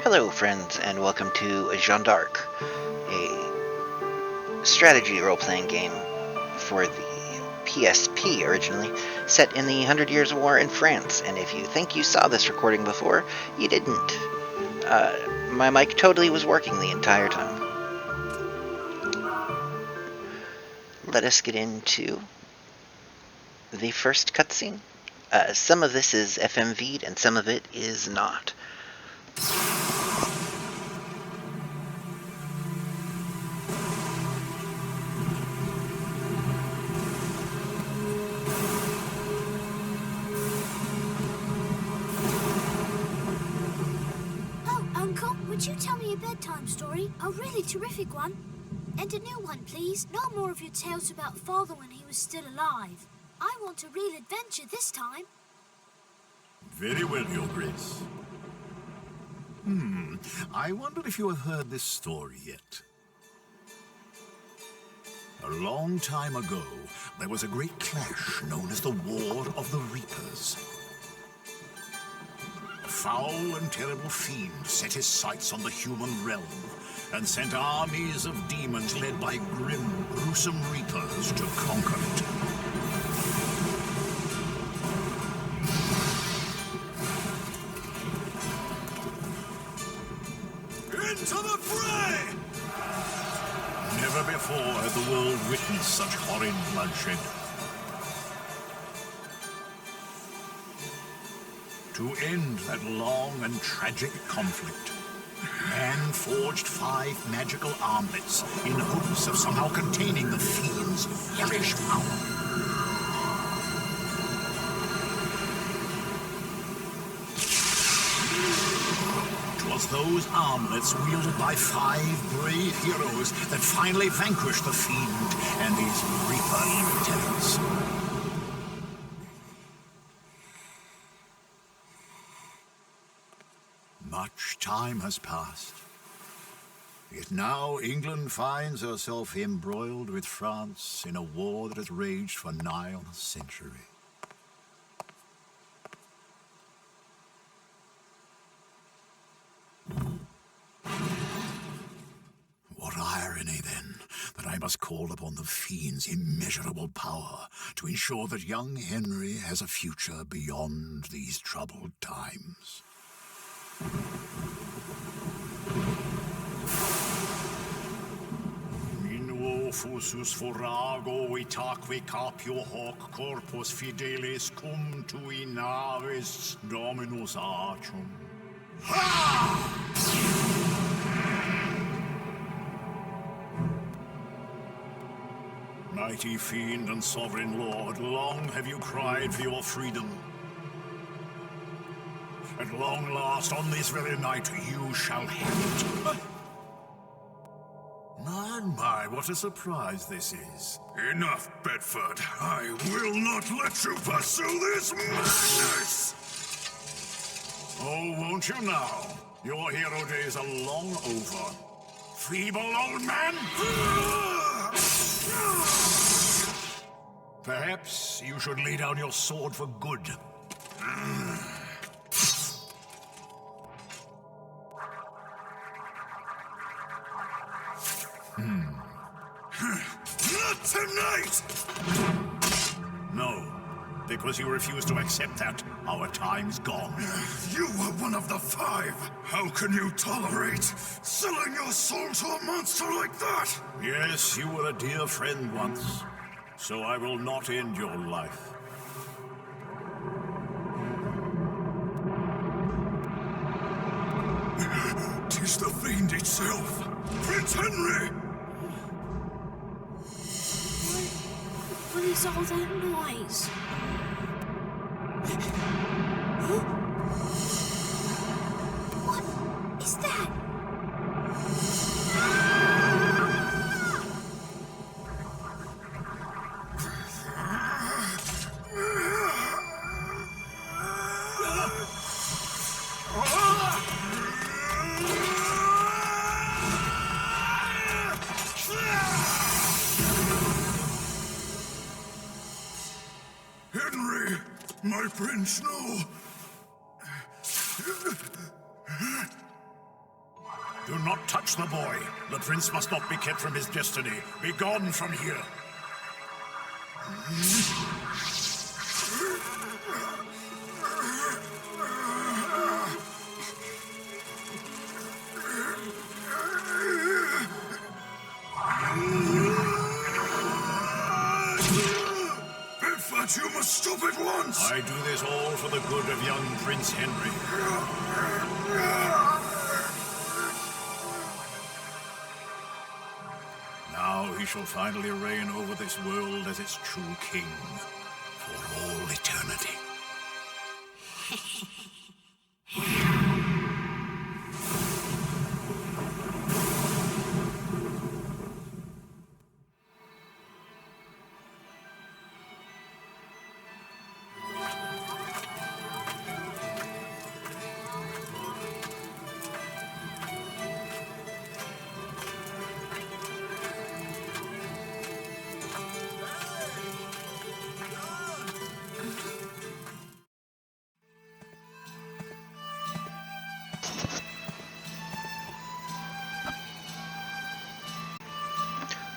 Hello, friends, and welcome to Jeanne d'Arc, a strategy role-playing game for the PSP originally, set in the 100 Years' War in France. And if you think you saw this recording before, you didn't. My mic totally was working the entire time. Let us get into the first cutscene. Some of this is FMV'd and some of it is not. Would you tell me a bedtime story? A really terrific one. And a new one, please. No more of your tales about Father when he was still alive. I want a real adventure this time. Very well, Your Grace. I wonder if you have heard this story yet. A long time ago, there was a great clash known as the War of the Reapers. A foul and terrible fiend set his sights on the human realm and sent armies of demons led by grim, gruesome reapers to conquer it. Into the fray! Never before had the world witnessed such horrid bloodshed. To end that long and tragic conflict, man forged 5 magical armlets in hopes of somehow containing the fiend's hellish power. Twas those armlets wielded by 5 brave heroes that finally vanquished the fiend and his reaper lieutenants. Much time has passed. Yet now England finds herself embroiled with France in a war that has raged for nigh on a century. What irony, then, that I must call upon the fiend's immeasurable power to ensure that young Henry has a future beyond these troubled times. Minuo fusus forago itaque capio hoc corpus fidelis cum tui navis dominus archum. Ha! Mighty fiend and sovereign lord, long have you cried for your freedom. At long last, on this very night, you shall have it. My, what a surprise this is. Enough, Bedford. I will not let you pursue this madness! Oh, won't you now? Your hero days are long over. Feeble old man! Perhaps you should lay down your sword for good. Not tonight! No, because you refuse to accept that. Our time's gone. You were one of the 5. How can you tolerate selling your soul to a monster like that? Yes, you were a dear friend once, so I will not end your life. 'Tis the fiend itself! Prince Henry! What is all that noise? Huh? What is that? Henry, my prince, no. Do not touch the boy. The prince must not be kept from his destiny. Be gone from here. But you must stop at once! I do this all for the good of young Prince Henry. Now he shall finally reign over this world as its true king, for all eternity.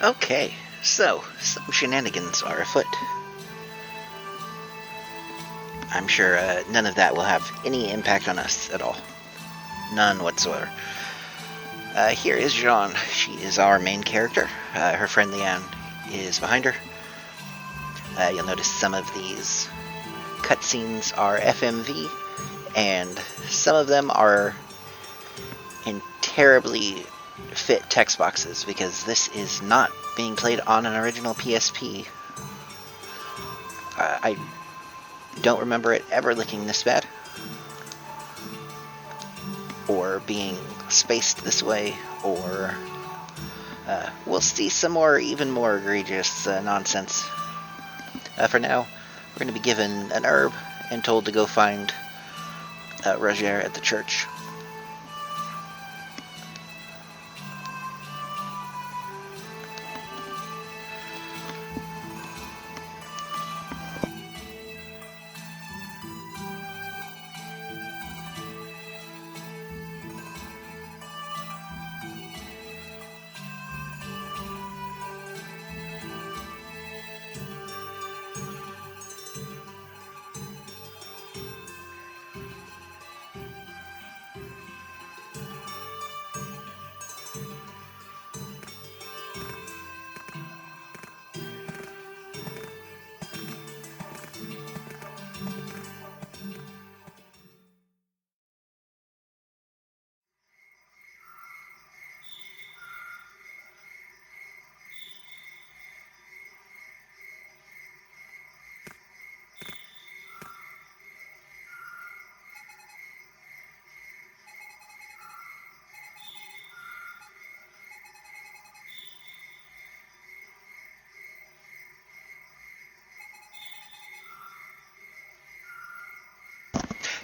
Okay, so some shenanigans are afoot. I'm sure none of that will have any impact on us at all. None whatsoever. Here is Jeanne. She is our main character. Her friend Leanne is behind her. You'll notice some of these cutscenes are FMV, and some of them are in terribly fit text boxes, because this is not being played on an original PSP. I don't remember it ever looking this bad, or being spaced this way, or we'll see some more, even more egregious nonsense. For now, we're going to be given an herb and told to go find Roger at the church.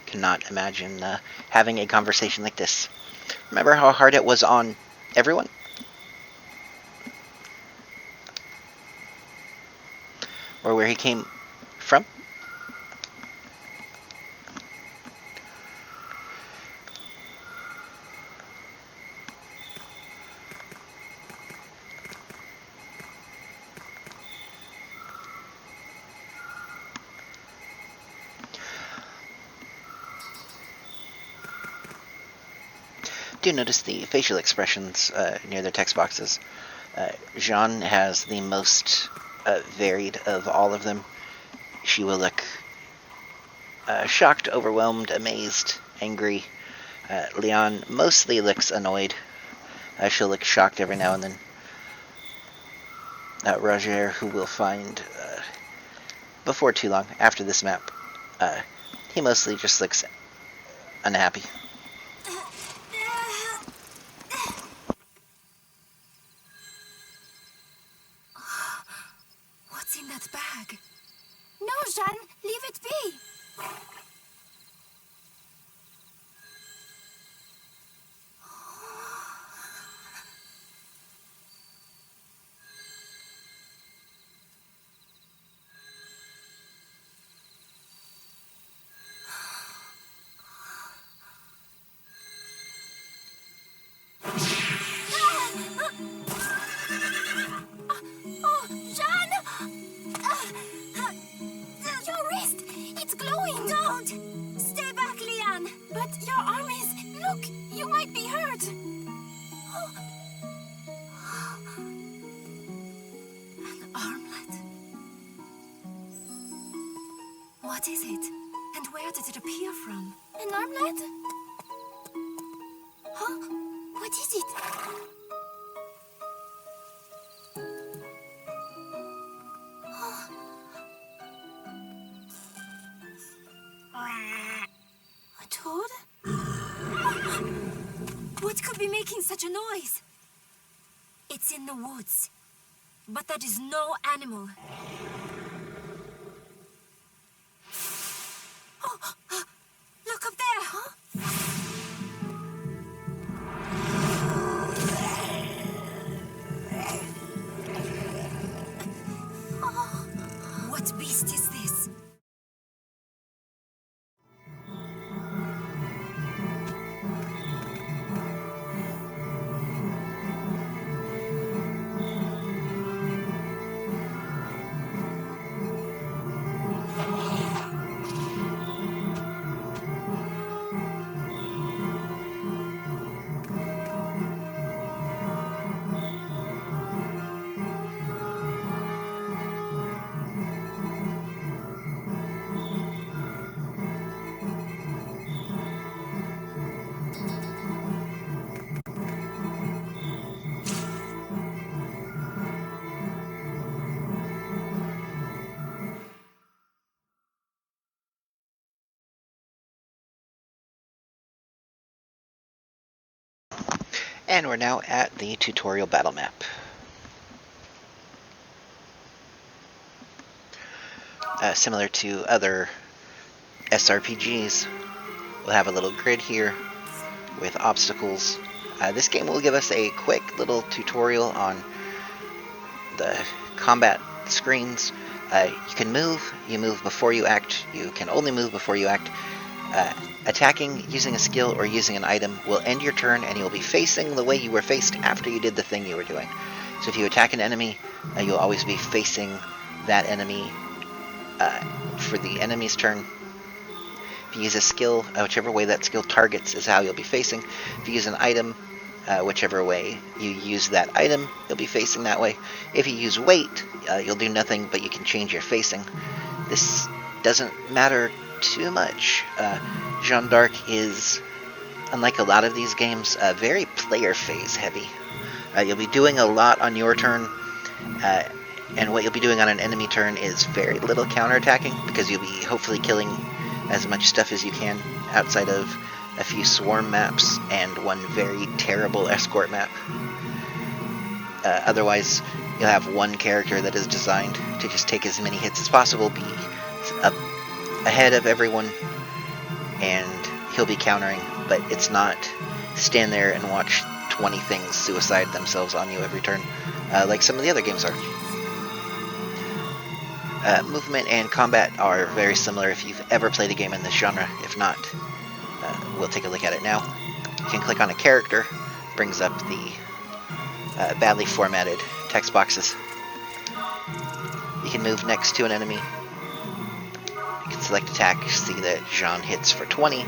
Cannot imagine having a conversation like this. Remember how hard it was on everyone? Or where he came from? Do notice the facial expressions near their text boxes. Jeanne has the most varied of all of them. She will look shocked, overwhelmed, amazed, angry. Leon mostly looks annoyed. She'll look shocked every now and then. Roger, who we'll find before too long, after this map, he mostly just looks unhappy. What's in that bag? No, Jeanne, leave it be. What is it? And where did it appear from? An armlet? Huh? What is it? A toad? What could be making such a noise? It's in the woods. But that is no animal. Oh, look up there, huh? What beast is this? And we're now at the tutorial battle map. Similar to other SRPGs, we'll have a little grid here with obstacles. This game will give us a quick little tutorial on the combat screens. You can move, you move before you act, you can only move before you act. Attacking using a skill or using an item will end your turn, and you'll be facing the way you were faced after you did the thing you were doing. So if you attack an enemy, you'll always be facing that enemy for the enemy's turn. If you use a skill, whichever way that skill targets is how you'll be facing. If you use an item, whichever way you use that item, you'll be facing that way. If you use weight, you'll do nothing, but you can change your facing. This doesn't matter too much. Jeanne D'arc is, unlike a lot of these games, very player phase heavy. You'll be doing a lot on your turn, and what you'll be doing on an enemy turn is very little counterattacking, because you'll be hopefully killing as much stuff as you can outside of a few swarm maps and one very terrible escort map. Otherwise, you'll have one character that is designed to just take as many hits as possible, be up ahead of everyone, and he'll be countering, but it's not stand there and watch 20 things suicide themselves on you every turn, like some of the other games are. Movement and combat are very similar if you've ever played a game in this genre. If not, we'll take a look at it now. You can click on a character, brings up the badly formatted text boxes. You can move next to an enemy. You can select attack, see that Jeanne hits for 20.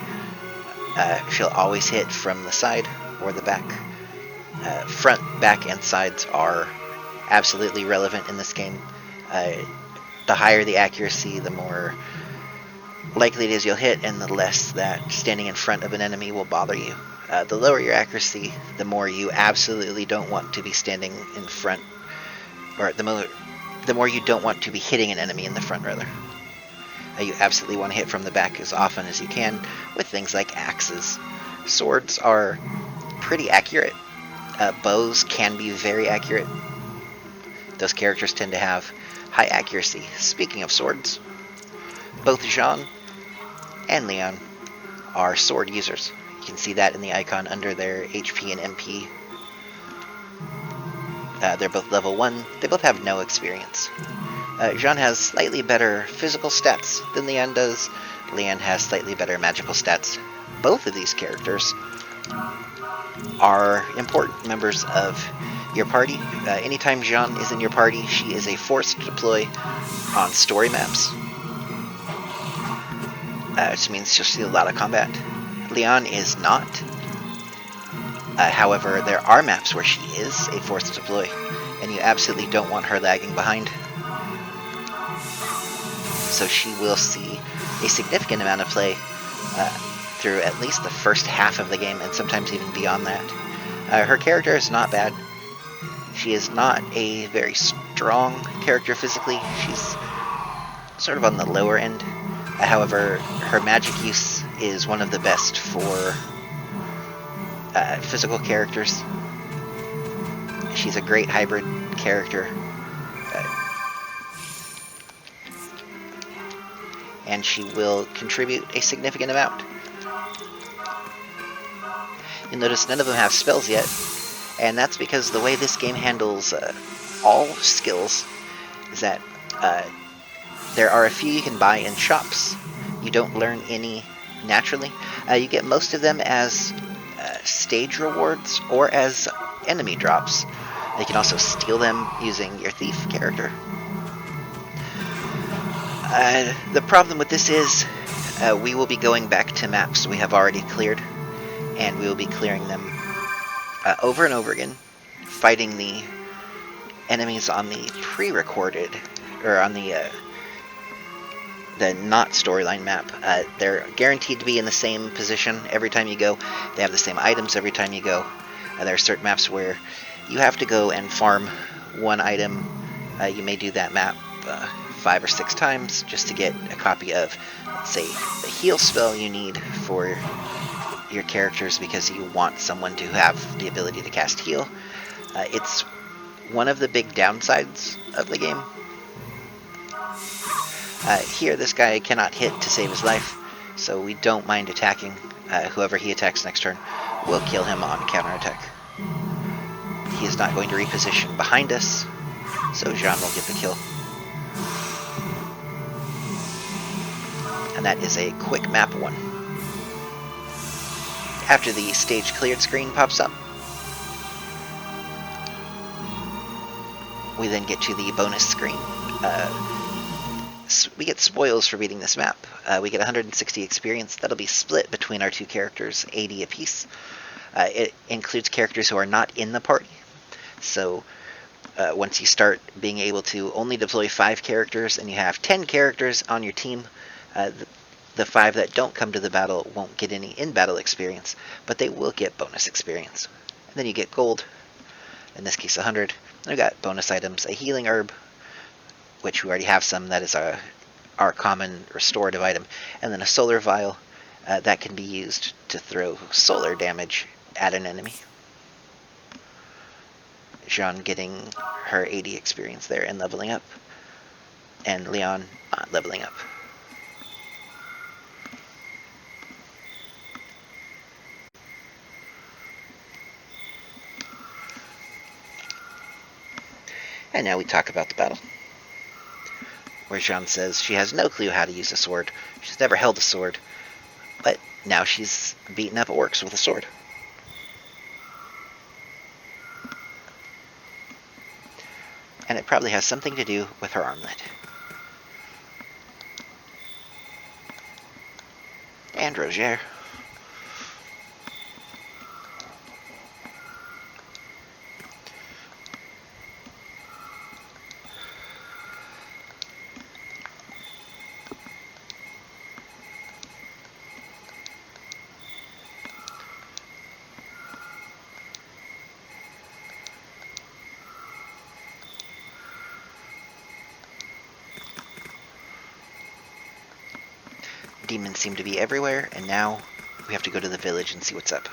She'll always hit from the side or the back. Front, back, and sides are absolutely relevant in this game. The higher the accuracy, the more likely it is you'll hit, and the less that standing in front of an enemy will bother you. The lower your accuracy, the more you absolutely don't want to be standing in front, or the more you don't want to be hitting an enemy in the front, rather. You absolutely want to hit from the back as often as you can with things like axes. Swords are pretty accurate. Bows can be very accurate. Those characters tend to have high accuracy. Speaking of swords, both Jeanne and Leon are sword users. You can see that in the icon under their HP and MP. They're both level 1. They both have no experience. Jeanne has slightly better physical stats than Leon does. Leon has slightly better magical stats. Both of these characters are important members of your party. Anytime Jeanne is in your party, she is a force to deploy on story maps, which means you'll see a lot of combat. Leon is not. However, there are maps where she is a force to deploy, and you absolutely don't want her lagging behind. so she will see a significant amount of play through at least the first half of the game, and sometimes even beyond that. Her character is not bad. She is not a very strong character physically. She's sort of on the lower end. However, her magic use is one of the best for physical characters. She's a great hybrid character. And she will contribute a significant amount. You'll notice none of them have spells yet, and that's because the way this game handles all skills is that there are a few you can buy in shops. You don't learn any naturally. You get most of them as stage rewards or as enemy drops. You can also steal them using your thief character. The problem with this is we will be going back to maps we have already cleared, and we will be clearing them over and over again, fighting the enemies on the pre-recorded, or on the not storyline map. They're guaranteed to be in the same position every time you go. They have the same items every time you go. There are certain maps where you have to go and farm one item. You may do that map 5 or 6 times just to get a copy of, let's say, the heal spell you need for your characters because you want someone to have the ability to cast heal. It's one of the big downsides of the game. Here, this guy cannot hit to save his life, so we don't mind attacking. Whoever he attacks next turn, we'll kill him on counterattack. He is not going to reposition behind us, so Jeanne will get the kill. And that is a quick map 1. After the stage cleared screen pops up, we then get to the bonus screen. We get spoils for beating this map. We get 160 experience. That'll be split between our 2 characters, 80 apiece. It includes characters who are not in the party. So once you start being able to only deploy 5 characters and you have 10 characters on your team, the 5 that don't come to the battle won't get any in-battle experience, but they will get bonus experience. And then you get gold, in this case 100. And we got bonus items, a healing herb, which we already have some, that is our common restorative item, and then a solar vial that can be used to throw solar damage at an enemy. Jeanne getting her 80 experience there and leveling up, and Leon not leveling up. And now we talk about the battle, where Jeanne says she has no clue how to use a sword. She's never held a sword, but now she's beaten up orcs with a sword. And it probably has something to do with her armlet. And Roger. Demons seem to be everywhere, and now we have to go to the village and see what's up.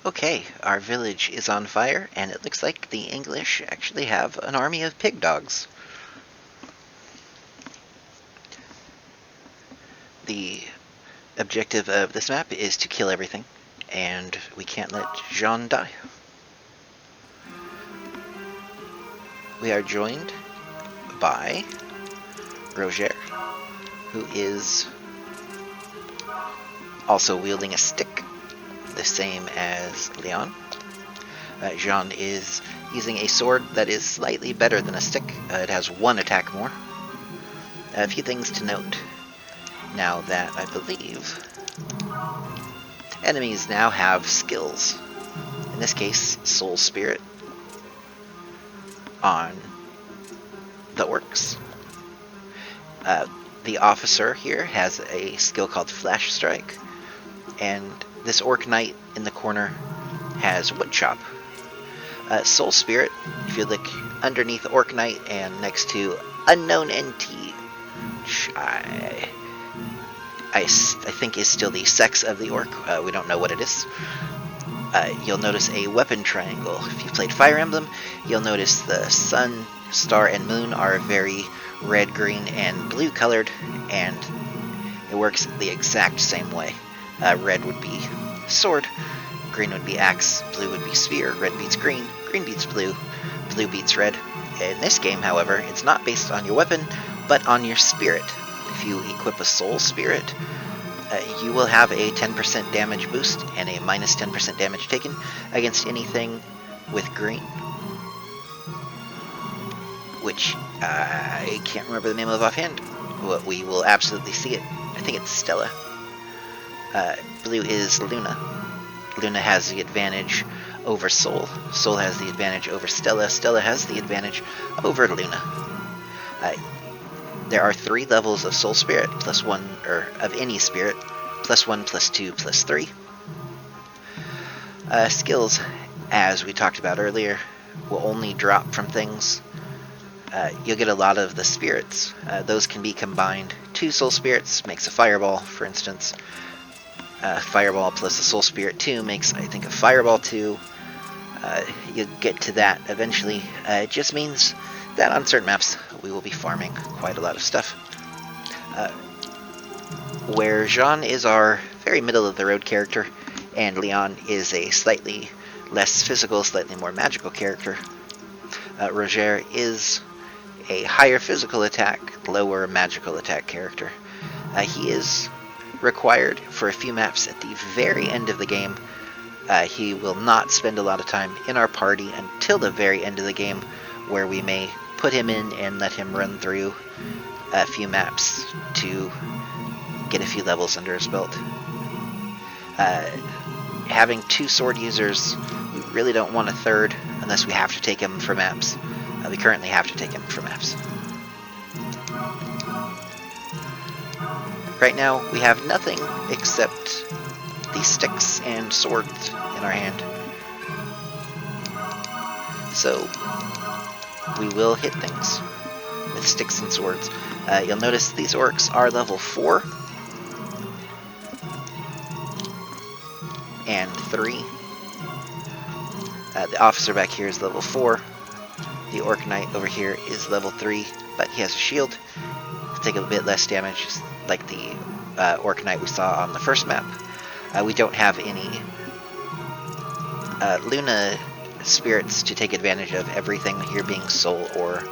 Okay, our village is on fire, and it looks like the English actually have an army of pig dogs. The objective of this map is to kill everything, and we can't let Jeanne die. We are joined by Roger, who is also wielding a stick, the same as Leon. Jeanne is using a sword that is slightly better than a stick. It has one attack more. A few things to note now that I believe enemies now have skills. In this case, Soul Spirit on the orcs. The officer here has a skill called Flash Strike, and this orc knight in the corner has Wood Chop. Soul Spirit, if you look underneath Orc Knight and next to Unknown NT, which I think is still the sex of the orc, we don't know what it is. You'll notice a weapon triangle. If you've played Fire Emblem, you'll notice the sun, star, and moon are very red, green, and blue colored, and it works the exact same way. Red would be sword, green would be axe, blue would be spear, red beats green, green beats blue, blue beats red. In this game, however, it's not based on your weapon, but on your spirit. If you equip a Soul Spirit, you will have a 10% damage boost and a minus 10% damage taken against anything with green. Which, I can't remember the name of offhand. We will absolutely see it. I think it's Stella. Blue is Luna. Luna has the advantage over Soul. Soul has the advantage over Stella. Stella has the advantage over Luna. There are 3 levels of Soul Spirit, plus 1, or of any spirit, plus 1, plus 2, plus 3. Skills, as we talked about earlier, will only drop from things. You'll get a lot of the spirits. Those can be combined. 2 Soul Spirits makes a Fireball, for instance. Fireball plus a Soul Spirit 2 makes, I think, a Fireball 2. You'll get to that eventually. It just means that on certain maps we will be farming quite a lot of stuff. Where Jeanne is our very middle-of-the-road character, and Leon is a slightly less physical, slightly more magical character, Roger is a higher physical attack, lower magical attack character. He is required for a few maps at the very end of the game. He will not spend a lot of time in our party until the very end of the game, where we may put him in and let him run through a few maps to get a few levels under his belt. Having 2 sword users, we really don't want a third unless we have to take him for maps. We currently have to take him for maps. Right now, we have nothing except the sticks and swords in our hand. So, we will hit things with sticks and swords. You'll notice these orcs are level 4 and 3. The officer back here is level 4. The Orc Knight over here is level 3, but he has a shield. He'll take a bit less damage, like the Orc Knight we saw on the first map. We don't have any Luna spirits to take advantage of everything here being Soul, or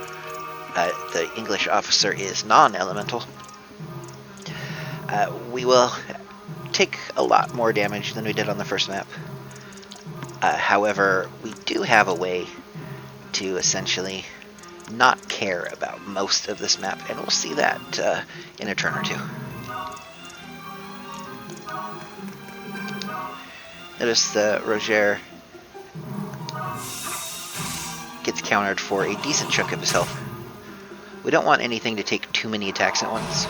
the English officer is non-elemental. We will take a lot more damage than we did on the first map. However, we do have a way to essentially not care about most of this map, and we'll see that in a turn or two. Notice the Roger gets countered for a decent chunk of his health. We don't want anything to take too many attacks at once.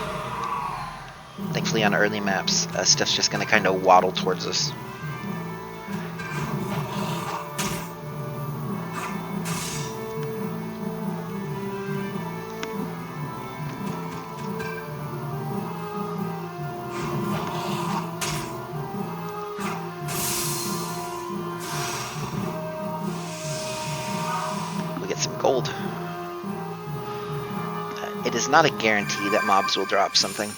Thankfully on early maps, stuff's just going to kind of waddle towards us. Gold. It is not a guarantee that mobs will drop something.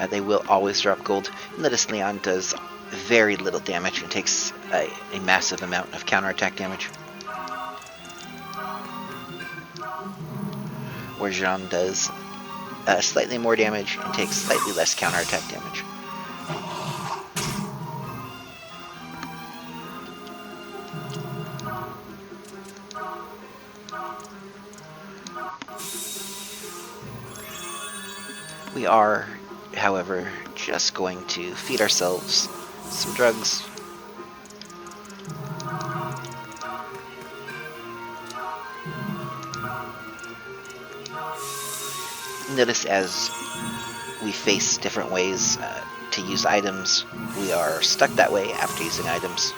They will always drop gold. Notice Leon does very little damage and takes a massive amount of counterattack damage. Where Jeanne does slightly more damage and takes slightly less counterattack damage. We are, however, just going to feed ourselves some drugs. Notice as we face different ways to use items, we are stuck that way after using items.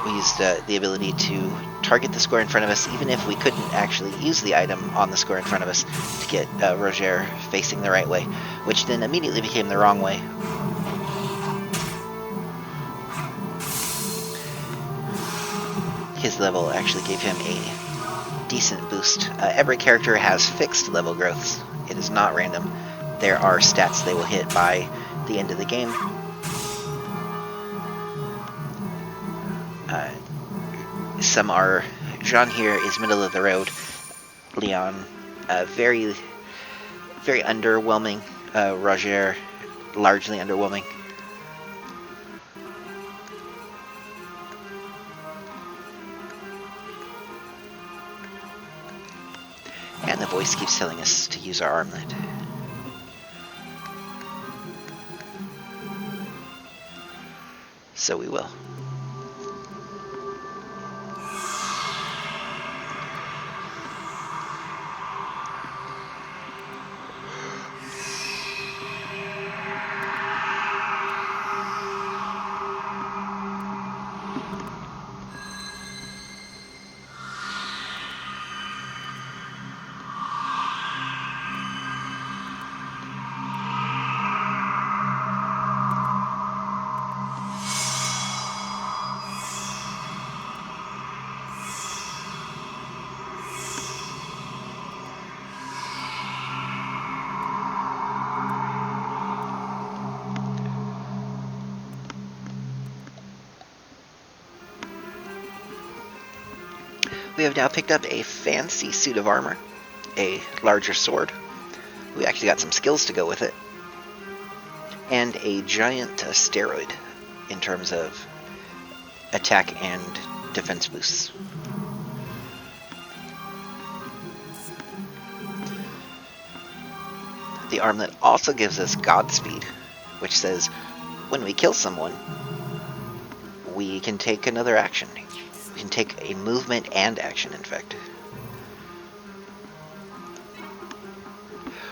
We used the ability to target the square in front of us, even if we couldn't actually use the item on the square in front of us, to get Roger facing the right way, which then immediately became the wrong way. His level actually gave him a decent boost. Every character has fixed level growths. It is not random. There are stats they will hit by the end of the game. Some are... Jeanne here is middle of the road. Leon, very, very underwhelming. Roger, largely underwhelming. And the voice keeps telling us to use our armlet. So we will. We have now picked up a fancy suit of armor, a larger sword. We actually got some skills to go with it, and a giant steroid in terms of attack and defense boosts. The armlet also gives us Godspeed, which says when we kill someone, we can take another action. We can take a movement and action, in fact.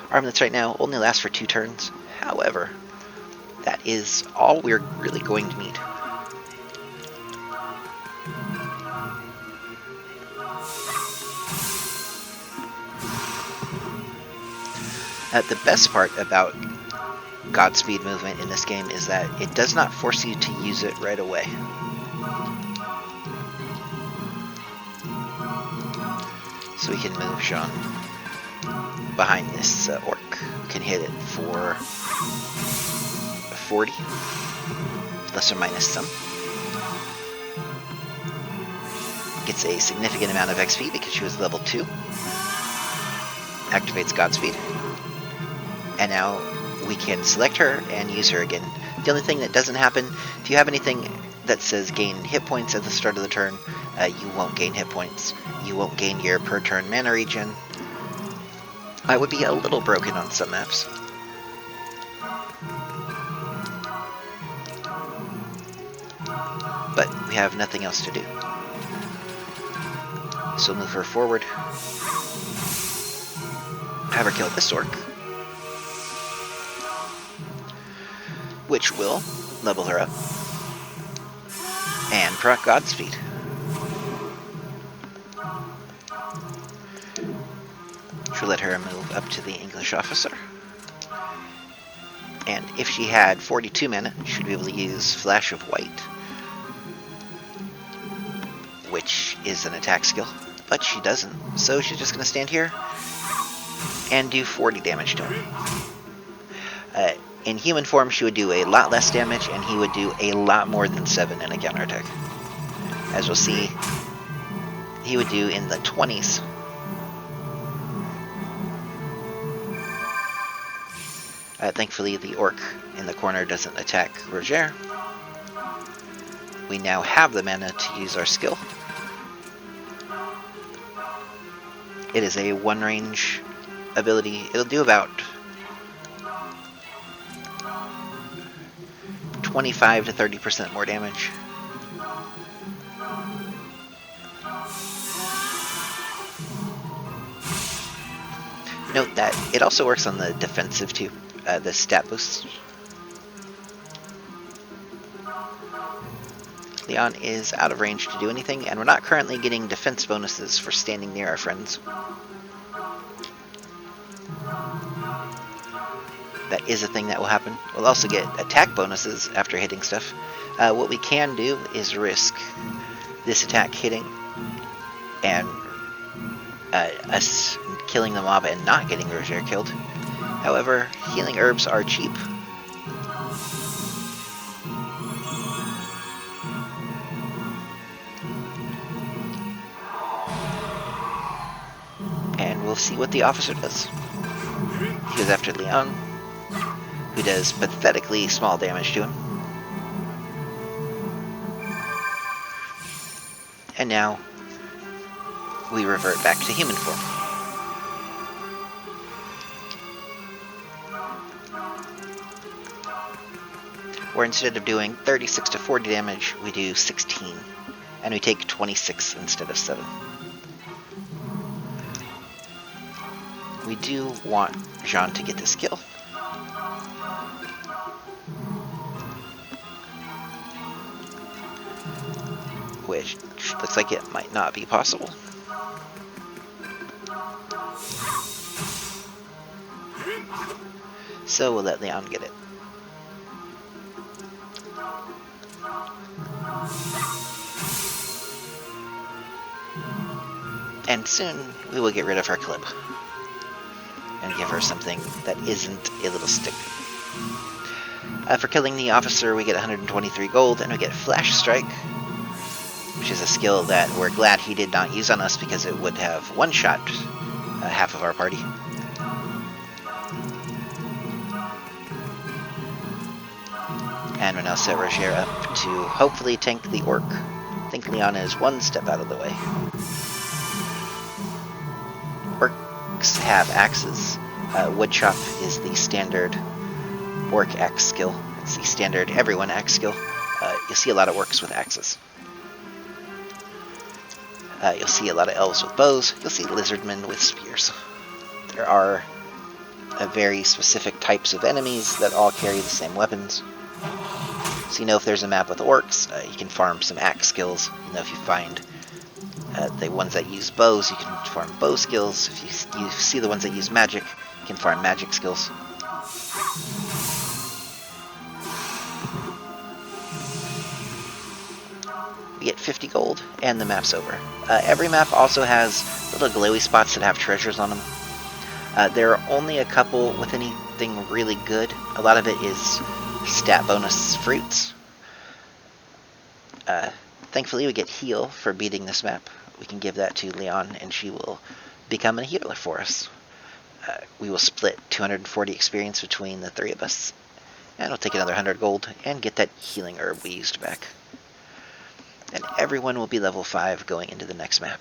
Armlets right now only last for 2 turns. However, that is all we're really going to need. The best part about Godspeed movement in this game is that it does not force you to use it right away. So we can move Jeanne behind this orc. We can hit it for 40, plus or minus some. Gets a significant amount of XP because she was level 2. Activates Godspeed. And now we can select her and use her again. The only thing that doesn't happen, if you have anything that says gain hit points at the start of the turn, you won't gain hit points. You won't gain your per turn mana regen. I would be a little broken on some maps. But we have nothing else to do. So move her forward. Have her kill this orc, which will level her up. And proc Godspeed. Which will let her move up to the English officer. And if she had 42 mana, she'd be able to use Flash of White, which is an attack skill, but she doesn't. So she's just going to stand here and do 40 damage to him. In human form, she would do a lot less damage, and he would do a lot more than 7 in a counterattack. As we'll see, he would do in the 20s. Thankfully, the orc in the corner doesn't attack Roger. We now have the mana to use our skill. It is a one-range ability. It'll do about 25 to 30% more damage. Note that it also works on the defensive too, the stat boosts. Leon is out of range to do anything, and we're not currently getting defense bonuses for standing near our friends. That is a thing that will happen. We'll also get attack bonuses after hitting stuff. What we can do is risk this attack hitting and us killing the mob and not getting Roger killed. However, healing herbs are cheap. And we'll see what the officer does. He goes after Leon, who does pathetically small damage to him. And now we revert back to human form. Where instead of doing 36 to 40 damage, we do 16, and we take 26 instead of 7. We do want Jeanne to get this kill. Which looks like it might not be possible. So we'll let Leon get it. And soon we will get rid of her clip and give her something that isn't a little stick. For killing the officer, we get 123 gold, and we get Flash Strike, which is a skill that we're glad he did not use on us because it would have one-shot half of our party. And we'll now set Roger up to hopefully tank the orc. I think Leon is one step out of the way. Orcs have axes. Woodchop is the standard orc axe skill. It's the standard everyone axe skill. You'll see a lot of orcs with axes. You'll see a lot of elves with bows. You'll see lizardmen with spears. There are very specific types of enemies that all carry the same weapons. So you know if there's a map with orcs, you can farm some axe skills. You know if you find the ones that use bows, you can farm bow skills. If you see the ones that use magic, you can farm magic skills. We get 50 gold, and the map's over. Every map also has little glowy spots that have treasures on them. There are only a couple with anything really good. A lot of it is stat bonus fruits. Thankfully, we get heal for beating this map. We can give that to Leon, and she will become a healer for us. We will split 240 experience between the three of us, and we'll take another 100 gold and get that healing herb we used back. And everyone will be level 5 going into the next map.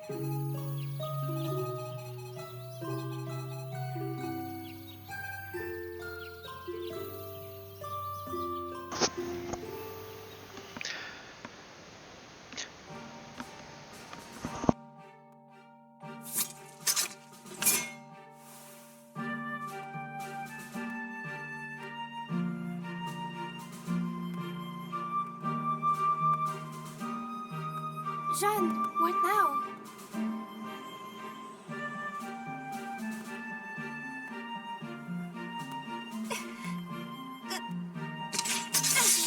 Jeanne, what now?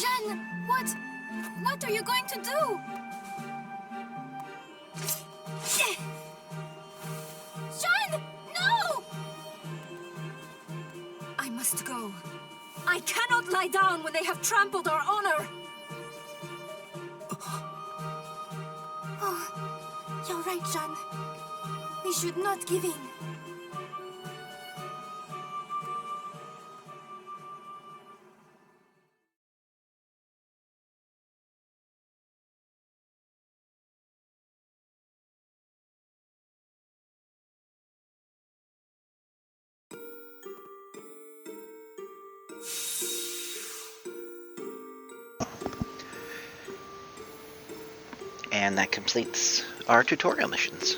Jeanne, what are you going to do? Jeanne, no! I must go. I cannot lie down when they have trampled our honor. Oh, you're right, Jeanne. We should not give in. And that completes our tutorial missions.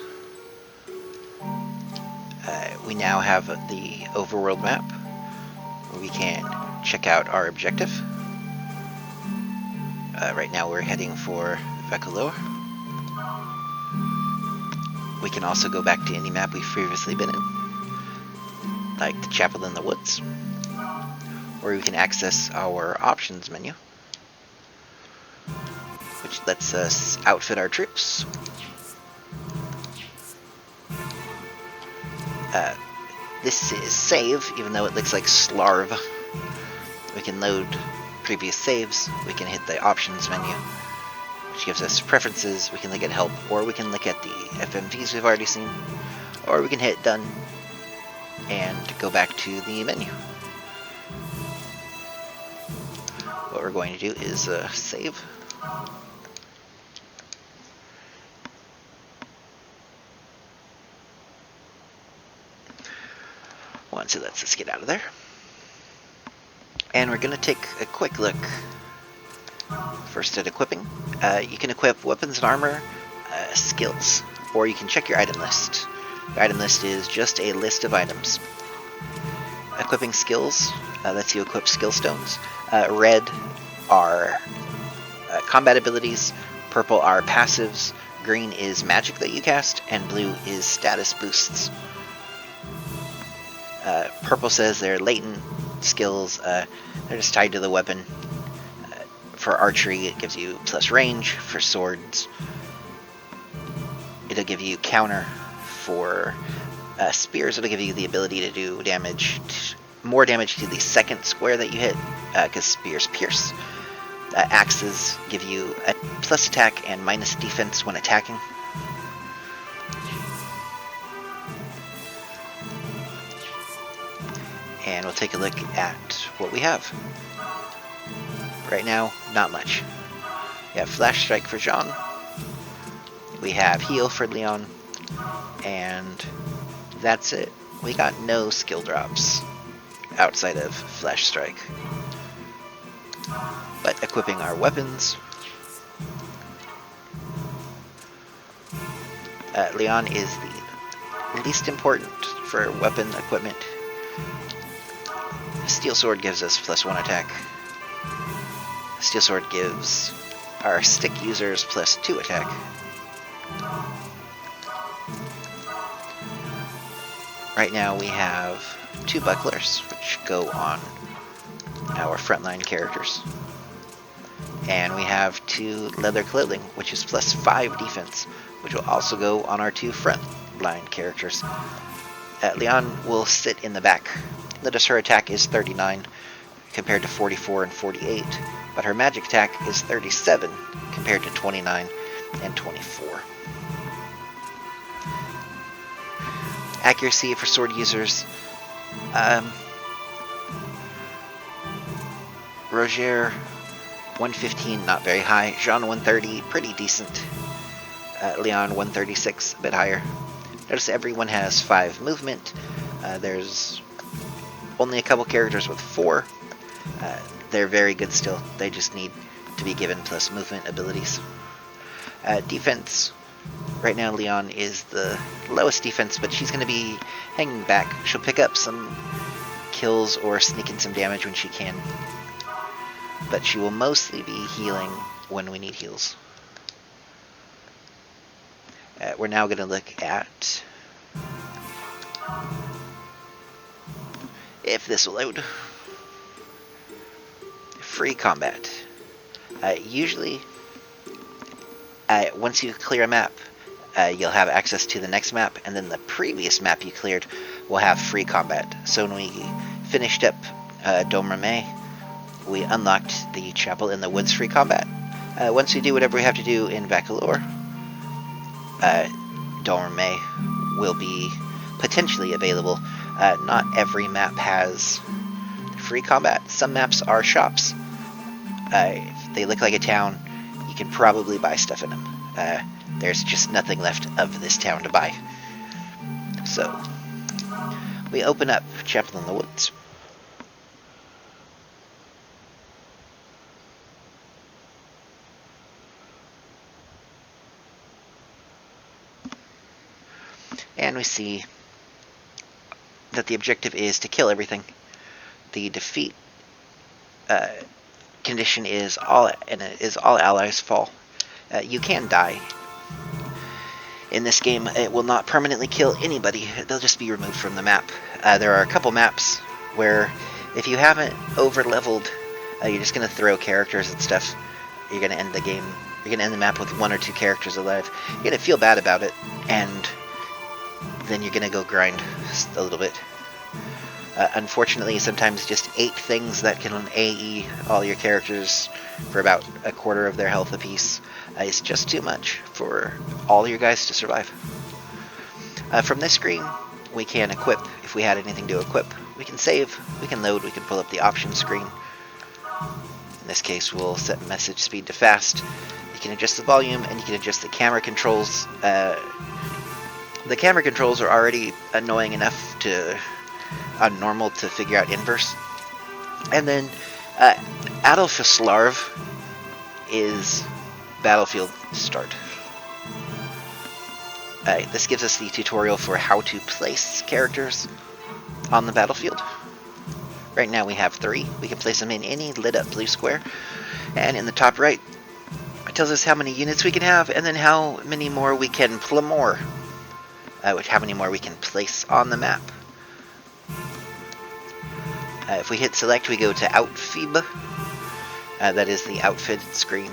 We now have the overworld map where we can check out our objective. Right now we're heading for Vekaloa. We can also go back to any map we've previously been in, like the Chapel in the Woods, or we can access our options menu, which lets us outfit our troops. This is save, even though it looks like Slarv. We can load previous saves, we can hit the options menu, which gives us preferences, we can look at help, or we can look at the FMVs we've already seen, or we can hit done and go back to the menu. What we're going to do is save. Once it lets us get out of there. And we're going to take a quick look first at equipping. You can equip weapons and armor, skills, or you can check your item list. Your item list is just a list of items. Equipping skills lets you equip skill stones. Red are combat abilities, purple are passives, green is magic that you cast, and blue is status boosts. Purple says they're latent skills, they're just tied to the weapon. For archery, it gives you plus range. For swords, it'll give you counter. For spears, it'll give you the ability to do damage, more damage to the second square that you hit, because spears pierce. Axes give you a plus attack and minus defense when attacking. And we'll take a look at what we have. Right now, not much. We have Flash Strike for Jeanne. We have Heal for Leon. And that's it. We got no skill drops outside of Flash Strike. But equipping our weapons, Leon is the least important for weapon equipment. Steel Sword gives us plus 1 attack. Steel Sword gives our stick users plus 2 attack. Right now we have 2 bucklers, which go on our frontline characters. And we have 2 leather clothing, which is plus 5 defense, which will also go on our 2 frontline characters. Leon will sit in the back. Notice her attack is 39 compared to 44 and 48, but her magic attack is 37 compared to 29 and 24. Accuracy for sword users. Roger 115, not very high. Jeanne 130, pretty decent. Leon 136, a bit higher. Notice everyone has 5 movement. There's only a couple characters with 4. They're very good still. They just need to be given plus movement abilities. Defense. Right now Leon is the lowest defense, but she's going to be hanging back. She'll pick up some kills or sneak in some damage when she can. But she will mostly be healing when we need heals. We're now going to look at if this will load. Free combat. Usually, once you clear a map, you'll have access to the next map, and then the previous map you cleared will have free combat. So when we finished up Domremy, we unlocked the chapel in the woods free combat. Once we do whatever we have to do in Vacalor, Domremy will be potentially available. Not every map has free combat. Some maps are shops. If they look like a town, you can probably buy stuff in them. There's just nothing left of this town to buy. So, we open up Chapel in the Woods. And we see that the objective is to kill everything. The defeat condition is all allies fall. You can die. In this game, it will not permanently kill anybody. They'll just be removed from the map. There are a couple maps where if you haven't over-leveled, you're just going to throw characters and stuff. You're going to end the game. You're going to end the map with 1 or 2 characters alive. You're going to feel bad about it, and then you're going to go grind a little bit. Unfortunately, sometimes just 8 things that can AE all your characters for about a quarter of their health apiece is just too much for all your guys to survive. From this screen, we can equip if we had anything to equip. We can save, we can load, we can pull up the options screen. In this case, we'll set message speed to fast. You can adjust the volume, and you can adjust the camera controls. The camera controls are already annoying enough on normal to figure out inverse. And then Adolphuslarv is battlefield start. This gives us the tutorial for how to place characters on the battlefield. Right now we have 3. We can place them in any lit up blue square. And in the top right, it tells us how many units we can have, and then how many more we can plumor. How many more we can place on the map. If we hit select, we go to Outfib. That is the outfit screen.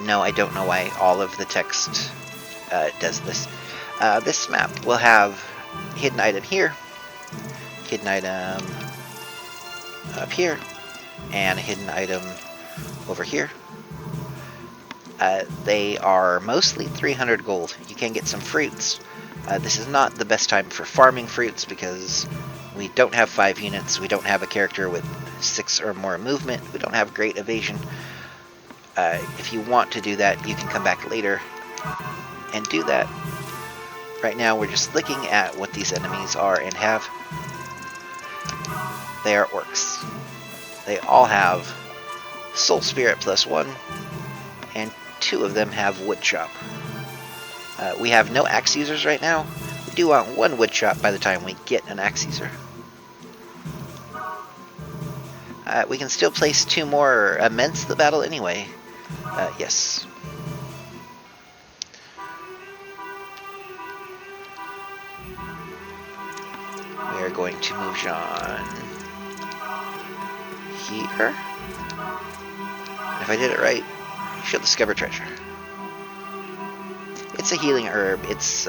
No, I don't know why all of the text does this. This map will have hidden item here, hidden item up here, and a hidden item over here. They are mostly 300 gold. You can get some fruits. This is not the best time for farming fruits because we don't have 5 units, we don't have a character with 6 or more movement, we don't have great evasion. If you want to do that, you can come back later and do that. Right now we're just looking at what these enemies are and have. They are orcs. They all have Soul Spirit +1, and 2 of them have Wood Chop. We have no axe users right now. We do want 1 Wood Chop by the time we get an axe user. We can still place 2 more immense the battle anyway. Yes. We are going to move Jeanne here. If I did it right, she'll discover treasure. It's a healing herb. It's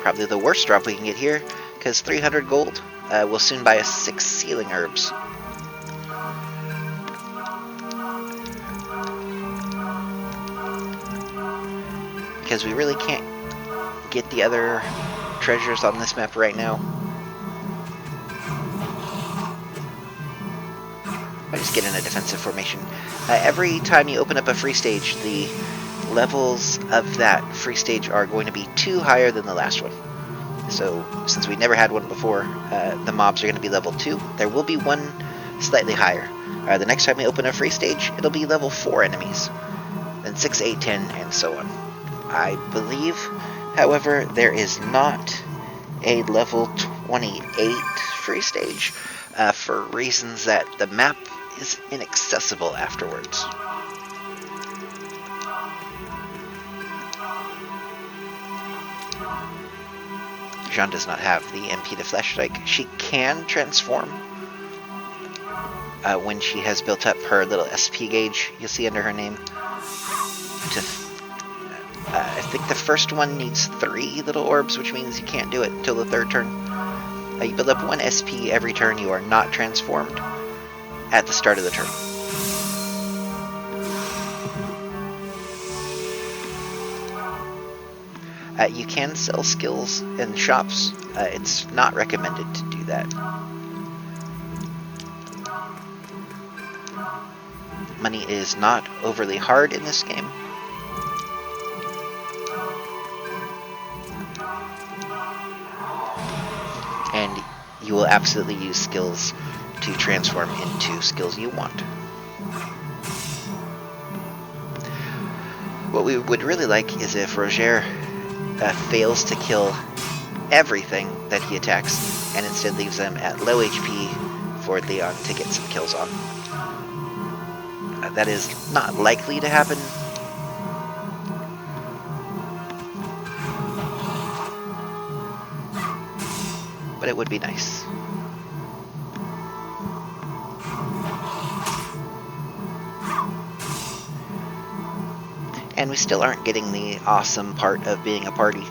probably the worst drop we can get here, because 300 gold will soon buy us 6 healing herbs. Because we really can't get the other treasures on this map right now. I just get in a defensive formation. Every time you open up a free stage, the levels of that free stage are going to be 2 higher than the last one. So, since we never had one before, the mobs are going to be level 2. There will be one slightly higher. The next time we open a free stage, it'll be level 4 enemies. Then 6, 8, 10, and so on. I believe, however, there is not a level 28 free stage for reasons that the map is inaccessible afterwards. Jeanne does not have the MP to Flesh Strike. She can transform when she has built up her little SP gauge you'll see under her name. I think the first one needs 3 little orbs, which means you can't do it until the 3rd turn. You build up 1 SP every turn you are not transformed at the start of the turn. You can sell skills in shops. It's not recommended to do that. Money is not overly hard in this game. And you will absolutely use skills to transform into skills you want. What we would really like is if Roger fails to kill everything that he attacks and instead leaves them at low HP for Leon to get some kills on. That is not likely to happen. But it would be nice. And we still aren't getting the awesome part of being a party.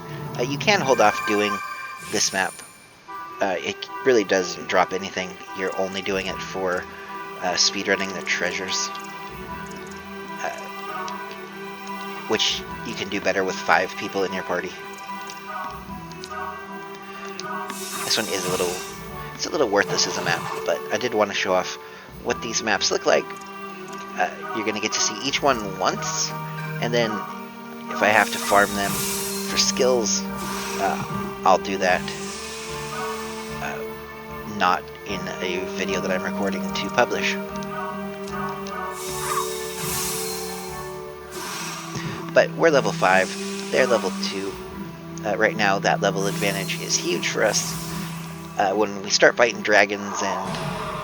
You can hold off doing this map. It really doesn't drop anything. You're only doing it for speedrunning the treasures. Which you can do better with 5 people in your party. This one is it's a little worthless as a map, but I did want to show off what these maps look like. You're going to get to see each one once, and then if I have to farm them for skills, I'll do that. Not in a video that I'm recording to publish. But we're level 5, they're level 2. Right now, that level advantage is huge for us. When we start fighting dragons and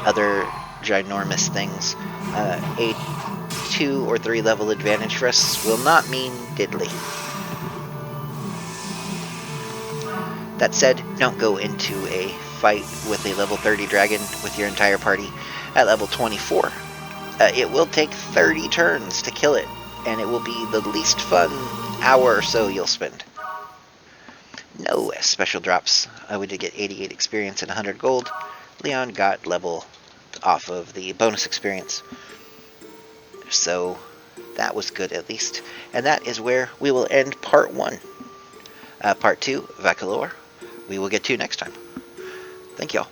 other ginormous things, a 2 or 3 level advantage for us will not mean diddly. That said, don't go into a fight with a level 30 dragon with your entire party at level 24. It will take 30 turns to kill it, and it will be the least fun hour or so you'll spend. No special drops. We did get 88 experience and 100 gold. Leon got level off of the bonus experience. So that was good at least. And that is where we will end part 1. Part 2, Vacalor, we will get to next time. Thank y'all.